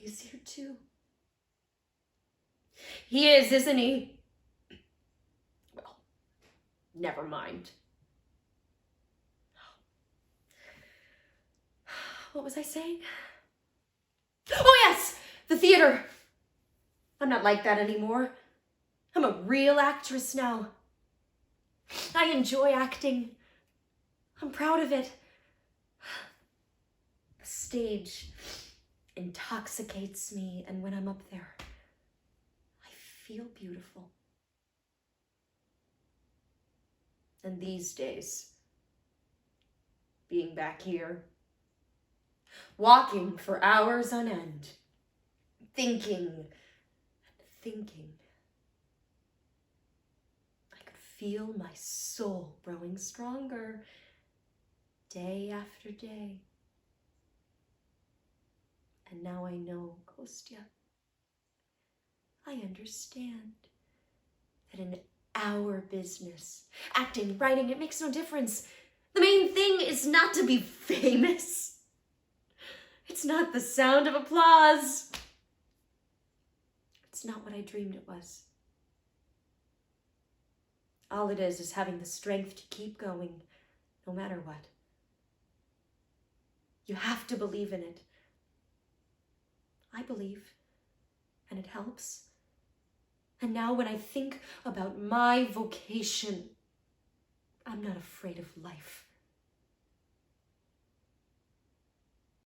He's here too. He is, isn't he? Well, never mind. What was I saying? Oh yes, the theater. I'm not like that anymore. I'm a real actress now. I enjoy acting. I'm proud of it. The stage intoxicates me, and when I'm up there, I feel beautiful. And these days, being back here, walking for hours on end, thinking and thinking, I could feel my soul growing stronger day after day. And now I know, Kostya, I understand that in our business, acting, writing, it makes no difference. The main thing is not to be famous. It's not the sound of applause. It's not what I dreamed it was. All it is having the strength to keep going, no matter what. You have to believe in it. I believe, and it helps. And now when I think about my vocation, I'm not afraid of life.